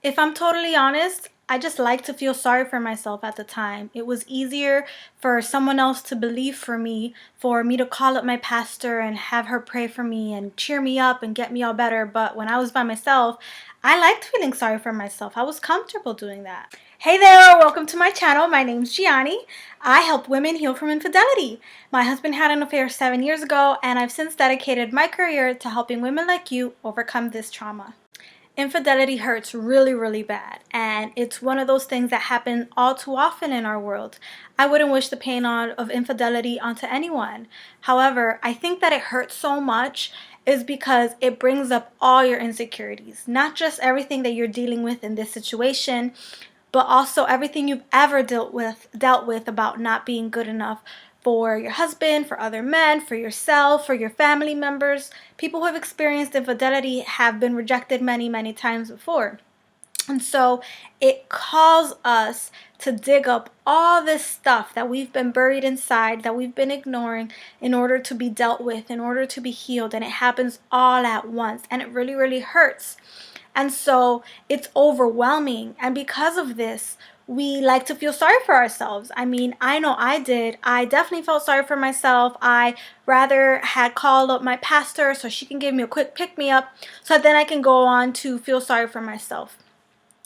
If I'm totally honest, I just like to feel sorry for myself at the time. It was easier for someone else to believe for me to call up my pastor and have her pray for me and cheer me up and get me all better. But when I was by myself, I liked feeling sorry for myself. I was comfortable doing that. Hey there, welcome to my channel. My name's Gianni. I help women heal from infidelity. My husband had an affair 7 years ago, and I've since dedicated my career to helping women like you overcome this trauma. Infidelity hurts really, really bad, and it's one of those things that happen all too often in our world. I wouldn't wish the pain of infidelity onto anyone. However, I think that it hurts so much is because it brings up all your insecurities, not just everything that you're dealing with in this situation, but also everything you've ever dealt with about not being good enough for your husband, for other men, for yourself, for your family members. People who have experienced infidelity have been rejected many, many times before. And so it calls us to dig up all this stuff that we've been buried inside, that we've been ignoring in order to be dealt with, in order to be healed. And it happens all at once. And it really, really hurts. And so it's overwhelming. And because of this, we like to feel sorry for ourselves. I mean, I know I did. I definitely felt sorry for myself. I rather had called up my pastor so she can give me a quick pick-me-up so then I can go on to feel sorry for myself.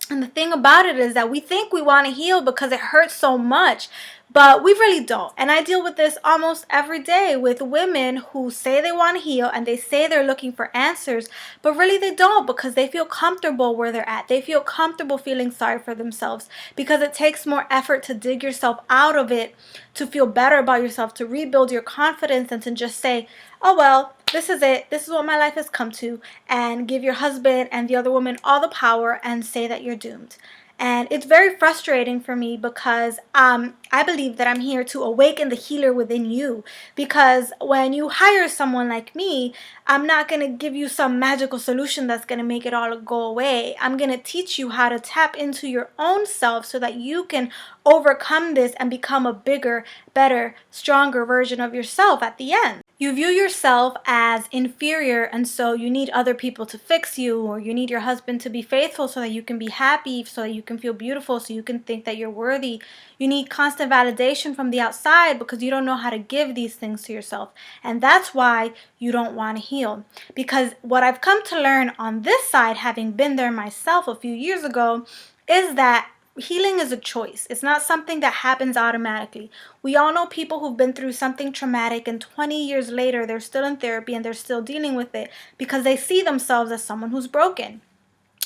And the thing about it is that we think we want to heal because it hurts so much, but we really don't. And I deal with this almost every day with women who say they want to heal and they say they're looking for answers, but really they don't because they feel comfortable where they're at. They feel comfortable feeling sorry for themselves because it takes more effort to dig yourself out of it, to feel better about yourself, to rebuild your confidence, and to just say, oh well, this is it. This is what my life has come to, and give your husband and the other woman all the power and say that you're doomed. And it's very frustrating for me because I believe that I'm here to awaken the healer within you. Because when you hire someone like me, I'm not going to give you some magical solution that's going to make it all go away. I'm going to teach you how to tap into your own self so that you can overcome this and become a bigger, better, stronger version of yourself at the end. You view yourself as inferior, and so you need other people to fix you, or you need your husband to be faithful so that you can be happy, so that you can feel beautiful, so you can think that you're worthy. You need constant validation from the outside because you don't know how to give these things to yourself. And that's why you don't want to heal. Because what I've come to learn on this side, having been there myself a few years ago, is that healing is a choice. It's not something that happens automatically. We all know people who've been through something traumatic and 20 years later they're still in therapy and they're still dealing with it because they see themselves as someone who's broken.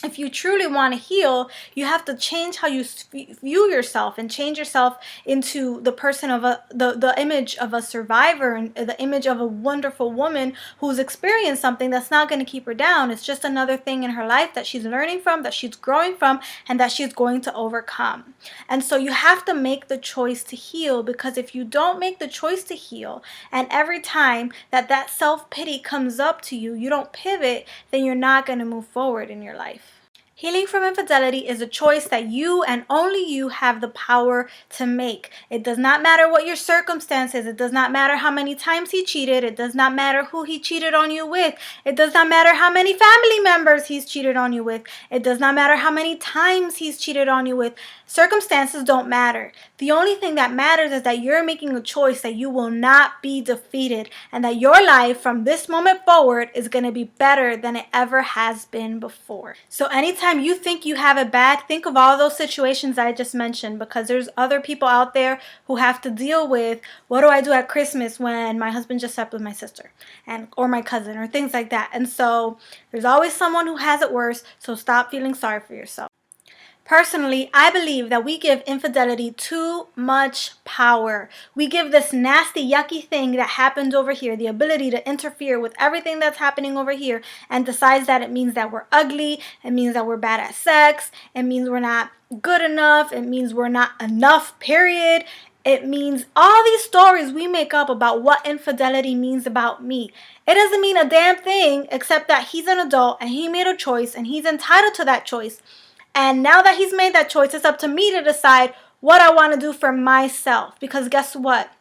If you truly want to heal, you have to change how you view yourself and change yourself into the person of the image of a survivor and the image of a wonderful woman who's experienced something that's not going to keep her down. It's just another thing in her life that she's learning from, that she's growing from, and that she's going to overcome. And so you have to make the choice to heal, because if you don't make the choice to heal, and every time that self-pity comes up to you, you don't pivot, then you're not going to move forward in your life. Healing from infidelity is a choice that you and only you have the power to make. It does not matter what your circumstances. It does not matter how many times he cheated. It does not matter who he cheated on you with. It does not matter how many family members he's cheated on you with. It does not matter how many times he's cheated on you with. Circumstances don't matter. The only thing that matters is that you're making a choice that you will not be defeated and that your life from this moment forward is going to be better than it ever has been before. So anytime you think you have it bad, think of all those situations I just mentioned, because there's other people out there who have to deal with, what do I do at Christmas when my husband just slept with my sister or my cousin or things like that. And so there's always someone who has it worse, so stop feeling sorry for yourself. Personally, I believe that we give infidelity too much power. We give this nasty, yucky thing that happened over here the ability to interfere with everything that's happening over here, and decides that it means that we're ugly, it means that we're bad at sex, it means we're not good enough, it means we're not enough, period. It means all these stories we make up about what infidelity means about me. It doesn't mean a damn thing except that he's an adult and he made a choice and he's entitled to that choice. And now that he's made that choice, it's up to me to decide what I want to do for myself. Because guess what?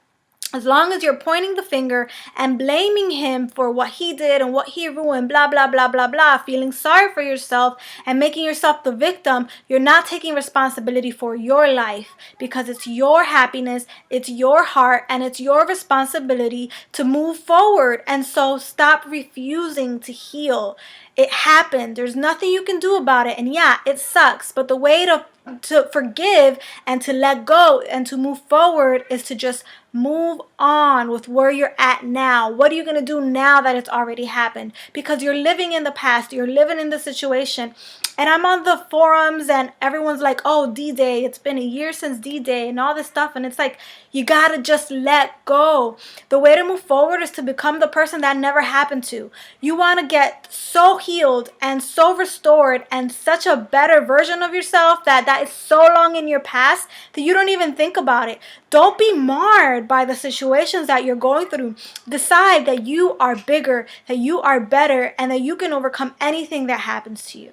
As long as you're pointing the finger and blaming him for what he did and what he ruined, blah, blah, blah, blah, blah, feeling sorry for yourself and making yourself the victim, you're not taking responsibility for your life, because it's your happiness, it's your heart, and it's your responsibility to move forward. And so stop refusing to heal. It happened. There's nothing you can do about it. And yeah, it sucks. But the way to forgive and to let go and to move forward is to just move on with where you're at now. What are you going to do now that it's already happened? Because you're living in the past. You're living in the situation. And I'm on the forums and everyone's like, oh, D-Day, it's been a year since D-Day and all this stuff. And it's like, you got to just let go. The way to move forward is to become the person that never happened to. You want to get so healed and so restored and such a better version of yourself that is so long in your past that you don't even think about it. Don't be marred by the situations that you're going through. Decide that you are bigger, that you are better, and that you can overcome anything that happens to you.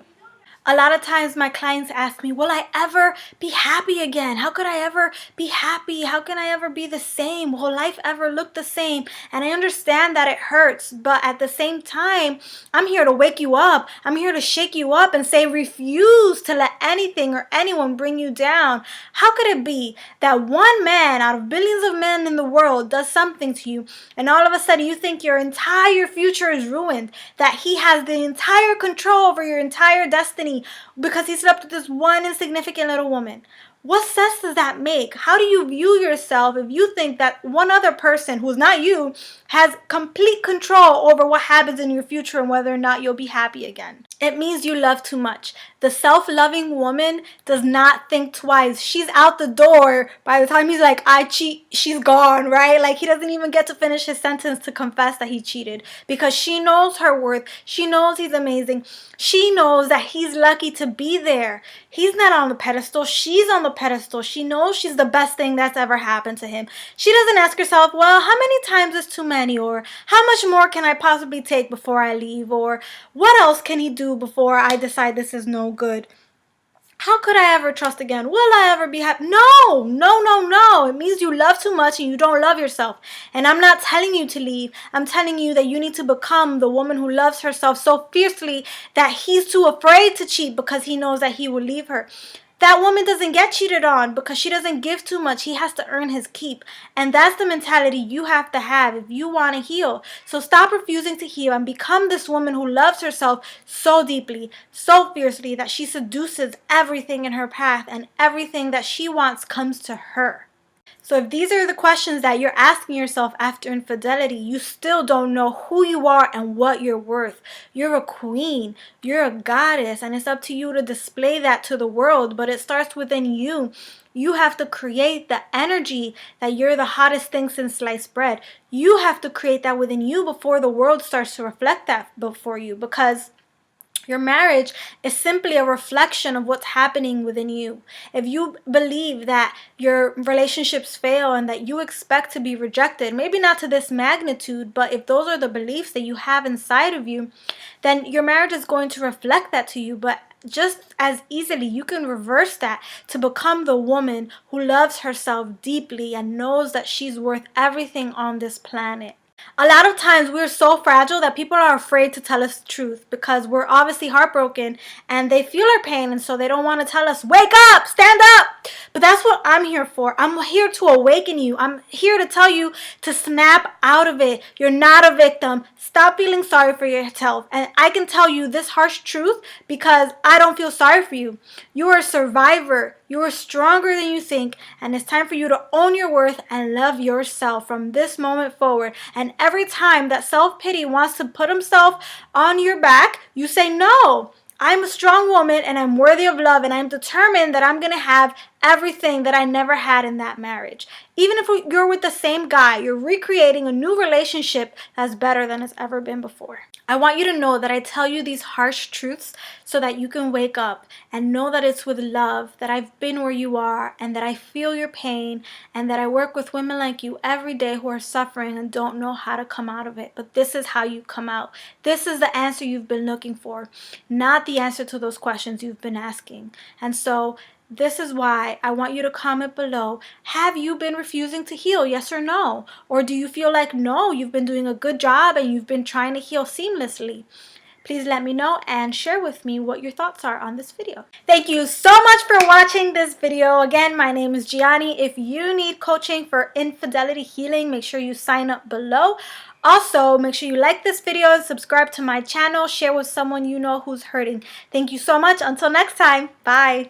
A lot of times my clients ask me, will I ever be happy again? How could I ever be happy? How can I ever be the same? Will life ever look the same? And I understand that it hurts, but at the same time, I'm here to wake you up. I'm here to shake you up and say, refuse to let anything or anyone bring you down. How could it be that one man out of billions of men in the world does something to you, and all of a sudden you think your entire future is ruined, that he has the entire control over your entire destiny because he slept with this one insignificant little woman? What sense does that make? How do you view yourself if you think that one other person who's not you has complete control over what happens in your future and whether or not you'll be happy again? It means you love too much. The self-loving woman does not think twice. She's out the door by the time he's like, I cheat, she's gone, right? Like, he doesn't even get to finish his sentence to confess that he cheated, because she knows her worth. She knows he's amazing. She knows that he's lucky to be there. He's not on the pedestal. She's on the pedestal. She knows she's the best thing that's ever happened to him. She doesn't ask herself, well, how many times is too many? Or how much more can I possibly take before I leave? Or what else can he do before I decide this is no good? How could I ever trust again? Will I ever be happy? No, no, no, no. It means you love too much and you don't love yourself. And I'm not telling you to leave. I'm telling you that you need to become the woman who loves herself so fiercely that he's too afraid to cheat because he knows that he will leave her. That woman doesn't get cheated on because she doesn't give too much. He has to earn his keep. And that's the mentality you have to have if you want to heal. So stop refusing to heal and become this woman who loves herself so deeply, so fiercely, that she seduces everything in her path and everything that she wants comes to her. So if these are the questions that you're asking yourself after infidelity, you still don't know who you are and what you're worth. You're a queen. You're a goddess. And it's up to you to display that to the world. But it starts within you. You have to create the energy that you're the hottest thing since sliced bread. You have to create that within you before the world starts to reflect that before you. Because your marriage is simply a reflection of what's happening within you. If you believe that your relationships fail and that you expect to be rejected, maybe not to this magnitude, but if those are the beliefs that you have inside of you, then your marriage is going to reflect that to you. But just as easily, you can reverse that to become the woman who loves herself deeply and knows that she's worth everything on this planet. A lot of times we're so fragile that people are afraid to tell us the truth because we're obviously heartbroken and they feel our pain, and so they don't want to tell us, wake up, stand up. But that's what I'm here for. I'm here to awaken you. I'm here to tell you to snap out of it. You're not a victim. Stop feeling sorry for yourself. And I can tell you this harsh truth because I don't feel sorry for you. You are a survivor. You are stronger than you think, and it's time for you to own your worth and love yourself from this moment forward. And every time that self-pity wants to put himself on your back, you say, no, I'm a strong woman and I'm worthy of love, and I'm determined that I'm going to have everything that I never had in that marriage. Even if you're with the same guy, you're recreating a new relationship that's better than it's ever been before. I want you to know that I tell you these harsh truths so that you can wake up and know that it's with love, that I've been where you are, and that I feel your pain, and that I work with women like you every day who are suffering and don't know how to come out of it. But this is how you come out. This is the answer you've been looking for, not the answer to those questions you've been asking. And so This is why I want you to comment below. Have you been refusing to heal? Yes or no? Or do you feel like no, you've been doing a good job and you've been trying to heal seamlessly? Please let me know and share with me what your thoughts are on this video. Thank you so much for watching this video. Again, my name is Gianni. If you need coaching for infidelity healing, make sure you sign up below. Also, make sure you like this video and subscribe to my channel. Share with someone you know who's hurting. Thank you so much. Until next time, bye.